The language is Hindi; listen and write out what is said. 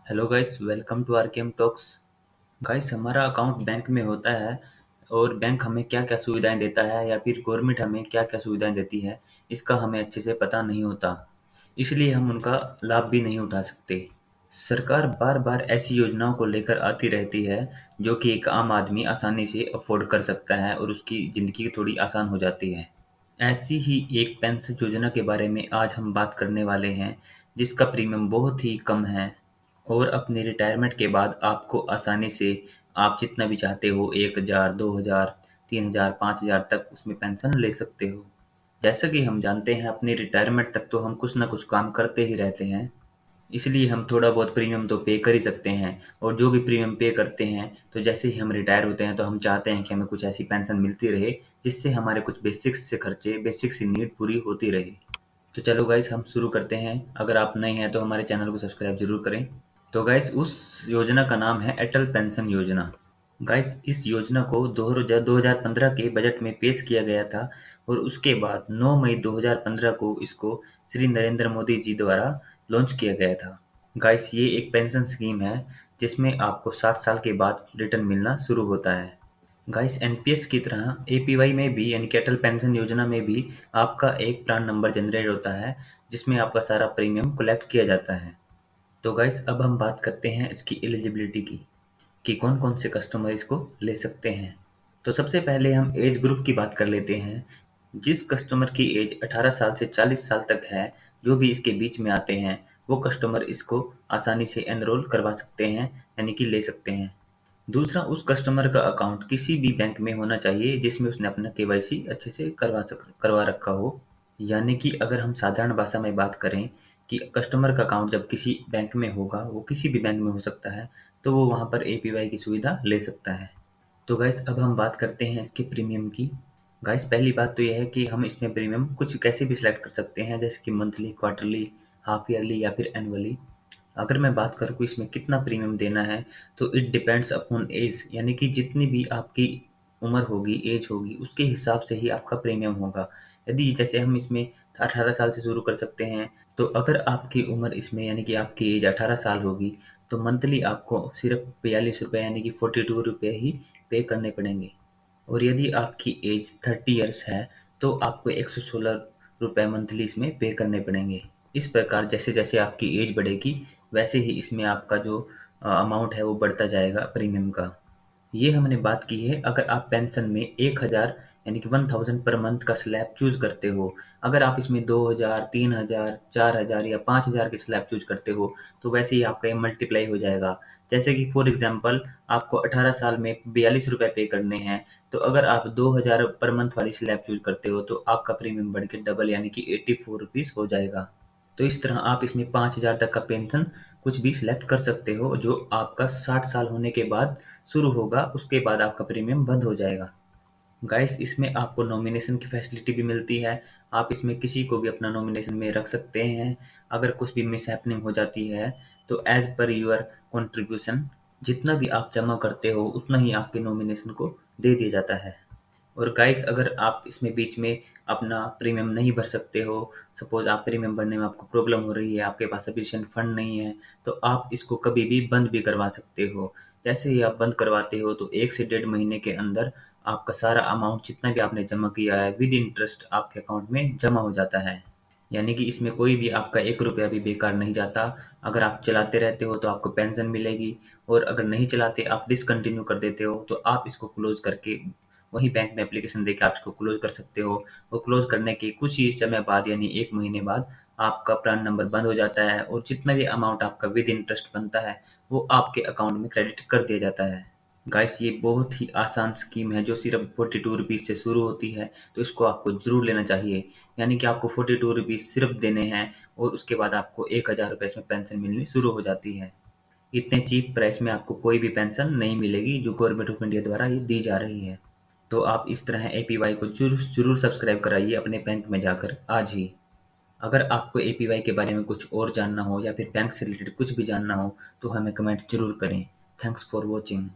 Hello guys, welcome to R K M talks. Guys, हमारा अकाउंट बैंक में होता है और बैंक हमें क्या क्या सुविधाएं देता है या फिर गवर्नमेंट हमें क्या क्या सुविधाएं देती है, इसका हमें अच्छे से पता नहीं होता। इसलिए हम उनका लाभ भी नहीं उठा सकते। सरकार बार बार ऐसी योजनाओं को लेकर आती रहती है जो कि एक आम आदमी आसानी से अफोर्ड कर सकता है और उसकी ज़िंदगी थोड़ी आसान हो जाती है। ऐसी ही एक पेंशन योजना के बारे में आज हम बात करने वाले हैं, जिसका प्रीमियम बहुत ही कम है और अपने रिटायरमेंट के बाद आपको आसानी से आप जितना भी चाहते हो 1000, 2000, 3000, 5000 तक उसमें पेंशन ले सकते हो। जैसा कि हम जानते हैं, अपने रिटायरमेंट तक तो हम कुछ ना कुछ काम करते ही रहते हैं, इसलिए हम थोड़ा बहुत प्रीमियम तो पे कर ही सकते हैं। और जो भी प्रीमियम पे करते हैं, तो जैसे ही हम रिटायर होते हैं तो हम चाहते हैं कि हमें कुछ ऐसी पेंशन मिलती रहे जिससे हमारे कुछ बेसिक्स से खर्चे, बेसिक सी नीड पूरी होती रहे। तो चलो गाइस, हम शुरू करते हैं। अगर आप नए हैं तो हमारे चैनल को सब्सक्राइब जरूर करें। तो गाइस, उस योजना का नाम है अटल पेंशन योजना। गाइस, इस योजना को 2015 के बजट में पेश किया गया था और उसके बाद 9 मई 2015 को इसको श्री नरेंद्र मोदी जी द्वारा लॉन्च किया गया था। गाइस, ये एक पेंशन स्कीम है जिसमें आपको 60 साल के बाद रिटर्न मिलना शुरू होता है। गाइस, एनपीएस की तरह एपीवाई में भी यानी कि अटल पेंशन योजना में भी आपका एक प्रान नंबर जनरेट होता है जिसमें आपका सारा प्रीमियम कलेक्ट किया जाता है। तो गाइस, अब हम बात करते हैं इसकी एलिजिबिलिटी की कि कौन-कौन से कस्टमर इसको ले सकते हैं। तो सबसे पहले हम एज ग्रुप की बात कर लेते हैं। जिस कस्टमर की एज 18 साल से 40 साल तक है, जो भी इसके बीच में आते हैं, वो कस्टमर इसको आसानी से एनरोल करवा सकते हैं, यानी कि ले सकते हैं। दूसरा, उस कस्टमर का अकाउंट किसी भी बैंक में होना चाहिए जिसमें उसने अपना केवाईसी अच्छे से करवा रखा हो। यानी कि अगर हम साधारण भाषा में बात करें कि कस्टमर का अकाउंट जब किसी बैंक में होगा, वो किसी भी बैंक में हो सकता है, तो वो वहाँ पर एपीवाई की सुविधा ले सकता है। तो गाइस, अब हम बात करते हैं इसके प्रीमियम की। गाइस, पहली बात तो ये है कि हम इसमें प्रीमियम कुछ कैसे भी सिलेक्ट कर सकते हैं, जैसे कि मंथली, क्वार्टरली, हाफ ईयरली या फिर एनुअली। अगर मैं बात करूँ कि इसमें कितना प्रीमियम देना है, तो इट डिपेंड्स अपॉन एज, यानी कि जितनी भी आपकी उम्र होगी, एज होगी, उसके हिसाब से ही आपका प्रीमियम होगा। यदि जैसे हम इसमें 18 साल से शुरू कर सकते हैं, तो अगर आपकी उम्र इसमें यानी कि आपकी एज 18 साल होगी, तो मंथली आपको सिर्फ 42 रुपये यानी कि 42 रुपये ही पे करने पड़ेंगे। और यदि आपकी एज 30 इयर्स है, तो आपको 116 रुपये मंथली इसमें पे करने पड़ेंगे। इस प्रकार जैसे जैसे आपकी एज बढ़ेगी, वैसे ही इसमें आपका जो अमाउंट है वो बढ़ता जाएगा प्रीमियम का। ये हमने बात की है अगर आप पेंशन में 1000 यानी कि 1000 पर मंथ का स्लैब चूज करते हो। अगर आप इसमें 2000, 3000, 4000 या 5000 की स्लैब चूज करते हो, तो वैसे ही आपका ये मल्टीप्लाई हो जाएगा। जैसे कि फॉर एग्जांपल आपको 18 साल में 42 रुपए पे करने हैं, तो अगर आप 2000 पर मंथ वाली स्लैब चूज करते हो, तो आपका प्रीमियम बढ़ के डबल यानी कि 84 रुपीस हो जाएगा। तो इस तरह आप इसमें 5000 तक का पेंशन कुछ भी सिलेक्ट कर सकते हो, जो आपका 60 साल होने के बाद शुरू होगा, उसके बाद आपका प्रीमियम बंद हो जाएगा। गाइस, इसमें आपको नॉमिनेशन की फैसिलिटी भी मिलती है। आप इसमें किसी को भी अपना नॉमिनेशन में रख सकते हैं। अगर कुछ भी मिसहैपनिंग हो जाती है, तो एज पर यूर कंट्रीब्यूशन जितना भी आप जमा करते हो उतना ही आपके नॉमिनेशन को दे दिया जाता है। और गाइस, अगर आप इसमें बीच में अपना प्रीमियम नहीं भर सकते हो, सपोज आप प्रीमियम भरने में आपको प्रॉब्लम हो रही है, आपके पास सफिशिएंट फंड नहीं है, तो आप इसको कभी भी बंद भी करवा सकते हो। जैसे ही आप बंद करवाते हो, तो 1 से डेढ़ महीने के अंदर आपका सारा अमाउंट जितना भी आपने जमा किया है विद इंटरेस्ट आपके अकाउंट में जमा हो जाता है। यानी कि इसमें कोई भी आपका 1 रुपया भी बेकार नहीं जाता। अगर आप चलाते रहते हो तो आपको पेंशन मिलेगी, और अगर नहीं चलाते, आप डिसकंटिन्यू कर देते हो, तो आप इसको क्लोज़ करके वहीं बैंक में एप्लीकेशन देके आप इसको क्लोज़ कर सकते हो। और क्लोज़ करने के कुछ ही समय बाद यानी 1 महीने बाद आपका प्रान नंबर बंद हो जाता है और जितना भी अमाउंट आपका विद इंटरेस्ट बनता है, वो आपके अकाउंट में क्रेडिट कर दिया जाता है। गाइस, ये बहुत ही आसान स्कीम है जो सिर्फ 42 रुपीज़ से शुरू होती है, तो इसको आपको ज़रूर लेना चाहिए। यानी कि आपको 42 रुपीज़ सिर्फ देने हैं और उसके बाद आपको 1000 रुपये इसमें पेंशन मिलनी शुरू हो जाती है। इतने चीप प्राइस में आपको कोई भी पेंशन नहीं मिलेगी जो गवर्नमेंट ऑफ इंडिया द्वारा ये दी जा रही है। तो आप इस तरह एपीवाई को ज़रूर ज़रूर सब्सक्राइब कराइए अपने बैंक में जाकर आज ही। अगर आपको एपीवाई के बारे में कुछ और जानना हो या फिर बैंक से रिलेटेड कुछ भी जानना हो, तो हमें कमेंट ज़रूर करें। Thanks for watching.